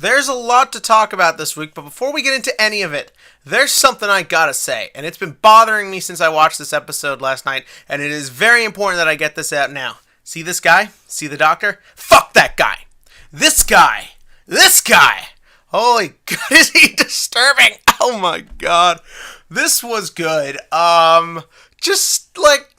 There's a lot to talk about this week, but before we get into any of it, there's something I gotta say, and it's been bothering me since I watched this episode last night, and it is very important that I get this out now. See this guy? See the doctor? Fuck that guy! This guy! This guy! Holy God, is he disturbing? Oh my God. This was good. Just like,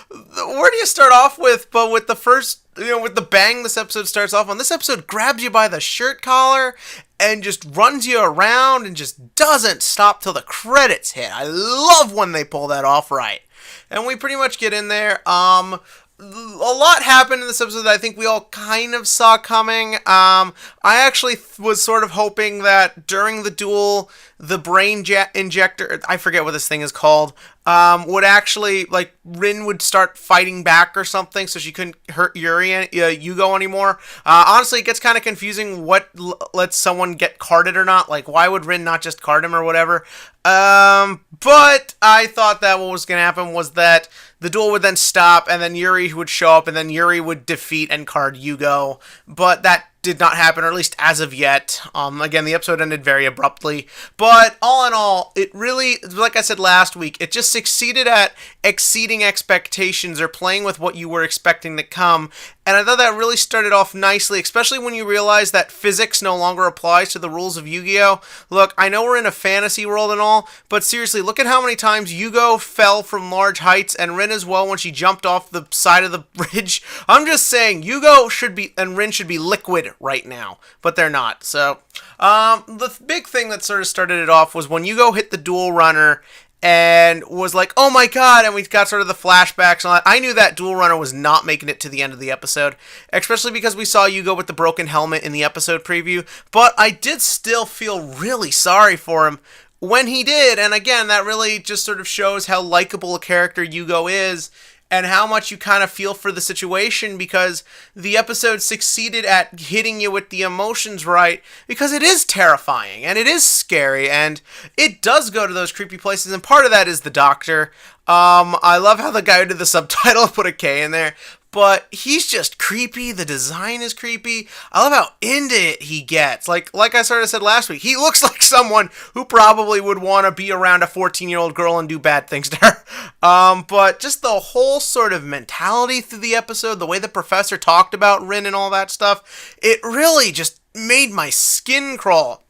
where do you start off with? But with the first, with the bang this episode starts off on, this episode grabs you by the shirt collar and just runs you around and just doesn't stop till the credits hit. I love when they pull that off right. And we pretty much get in there. A lot happened in this episode that I think we all kind of saw coming. I actually was sort of hoping that during the duel, the brain injector, I forget what this thing is called, would actually, like, Rin would start fighting back or something so she couldn't hurt Yugioh anymore. Honestly, it gets kind of confusing what lets someone get carded or not. Like, why would Rin not just card him or whatever? But I thought that what was going to happen was that the duel would then stop, and then Yuri would show up, and then Yuri would defeat and card Yugioh. But that did not happen, or at least as of yet. Again, the episode ended very abruptly. But all in all, it really, like I said last week, it just succeeded at exceeding expectations or playing with what you were expecting to come. And I thought that really started off nicely, especially when you realize that physics no longer applies to the rules of Yu-Gi-Oh! Look, I know we're in a fantasy world and all, but seriously, look at how many times Yugioh fell from large heights, and Rin as well when she jumped off the side of the bridge. I'm just saying, Yugioh should be, and Rin should be liquid right now, but they're not. So, the big thing that sort of started it off was when Yugioh hit the dual runner and was like, oh my God, and we got sort of the flashbacks and all that. I knew that dual runner was not making it to the end of the episode, especially because we saw Yugioh with the broken helmet in the episode preview, but I did still feel really sorry for him when he did, and again, that really just sort of shows how likable a character Yugioh is, and how much you kind of feel for the situation, because the episode succeeded at hitting you with the emotions right, because it is terrifying, and it is scary, and it does go to those creepy places, and part of that is the doctor. I love how the guy who did the subtitle put a K in there, but he's just creepy. The design is creepy. I love how into it he gets. Like I sort of said last week, he looks like someone who probably would want to be around a 14-year-old girl and do bad things to her. But just the whole sort of mentality through the episode, the way the professor talked about Rin and all that stuff, it really just made my skin crawl.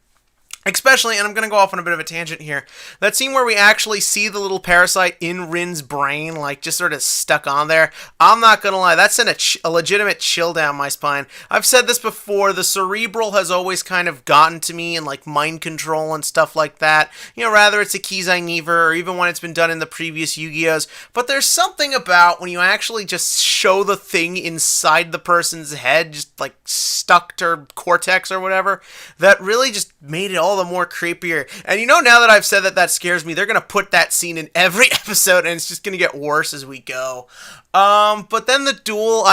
Especially, and I'm going to go off on a bit of a tangent here, that scene where we actually see the little parasite in Rin's brain, like, just sort of stuck on there. I'm not going to lie, that sent a legitimate chill down my spine. I've said this before, the cerebral has always kind of gotten to me, and, like, mind control and stuff like that. Rather it's a Kizai Never, or even when it's been done in the previous Yu-Gi-Ohs. But there's something about when you actually just show the thing inside the person's head, just, like, stuck to cortex or whatever, that really just made it all the more creepier. And now that I've said that scares me, they're going to put that scene in every episode, and it's just going to get worse as we go. But then the duel,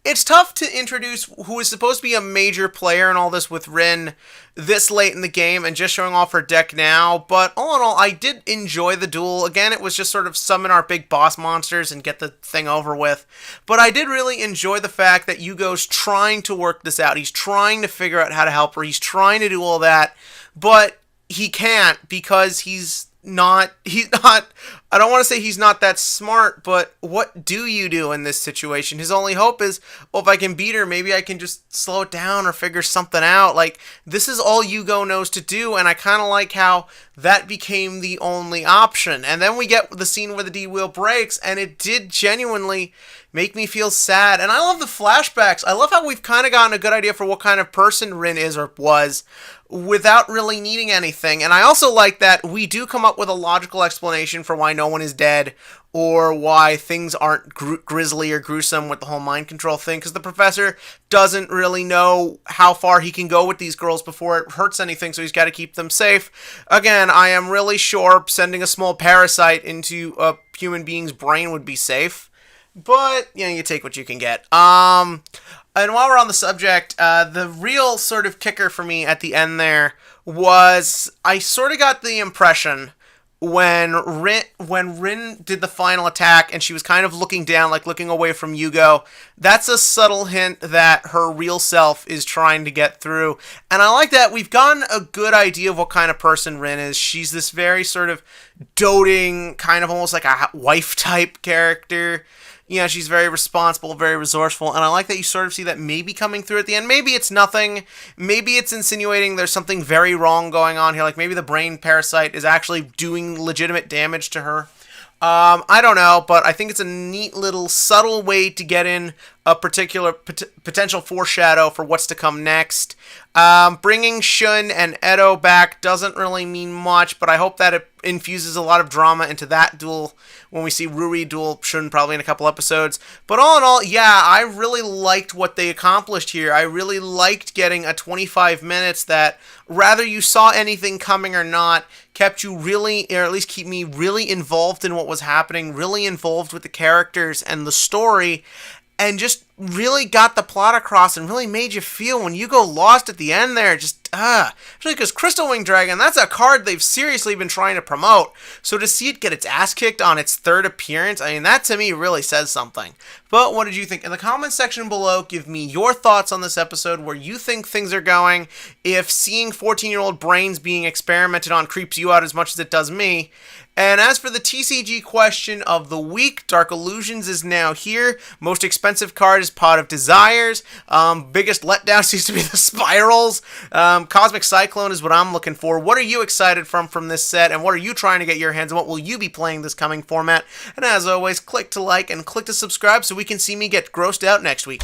it's tough to introduce who is supposed to be a major player in all this with Rin this late in the game and just showing off her deck now, but all in all, I did enjoy the duel. Again, it was just sort of summon our big boss monsters and get the thing over with, but I did really enjoy the fact that Yugioh's trying to work this out. He's trying to figure out how to help her. He's trying to do all that, but he can't because he's not, I don't want to say he's not that smart, but what do you do in this situation? His only hope is, well, if I can beat her, maybe I can just slow it down or figure something out. Like, this is all Yugioh knows to do, and I kind of like how that became the only option. And then we get the scene where the D-wheel breaks, and it did genuinely make me feel sad. And I love the flashbacks. I love how we've kind of gotten a good idea for what kind of person Rin is or was without really needing anything. And I also like that we do come up with a logical explanation for why no one is dead or why things aren't grisly or gruesome with the whole mind control thing, because the professor doesn't really know how far he can go with these girls before it hurts anything, so he's got to keep them safe. Again, I am really sure sending a small parasite into a human being's brain would be safe, but you take what you can get. And while we're on the subject, the real sort of kicker for me at the end there was I sort of got the impression when Rin did the final attack and she was kind of looking down, like looking away from Yugioh, that's a subtle hint that her real self is trying to get through. And I like that we've gotten a good idea of what kind of person Rin is. She's this very sort of doting, kind of almost like a wife type character. She's very responsible, very resourceful, and I like that you sort of see that maybe coming through at the end. Maybe it's nothing. Maybe it's insinuating there's something very wrong going on here. Like maybe the brain parasite is actually doing legitimate damage to her. I don't know, but I think it's a neat little subtle way to get in a particular potential foreshadow for what's to come next. Bringing Shun and Edo back doesn't really mean much, but I hope that it infuses a lot of drama into that duel when we see Ruri duel Shun probably in a couple episodes. But all in all, yeah, I really liked what they accomplished here. I really liked getting a 25 minutes that, rather you saw anything coming or not, kept you really, or at least keep me really involved in what was happening, really involved with the characters and the story, and just really got the plot across and really made you feel when Yugioh lost at the end there. Especially because Crystal Wing Dragon, that's a card they've seriously been trying to promote. So to see it get its ass kicked on its third appearance, I mean, that to me really says something. But what did you think? In the comments section below, give me your thoughts on this episode, where you think things are going, if seeing 14-year-old brains being experimented on creeps you out as much as it does me. And as for the TCG question of the week, Dark Illusions is now here. Most expensive card is Pot of Desires. Biggest letdown seems to be the Spirals. Cosmic Cyclone is what I'm looking for. What are you excited from this set, and what are you trying to get your hands on? What will you be playing this coming format? And as always, click to like and click to subscribe so we can see me get grossed out next week.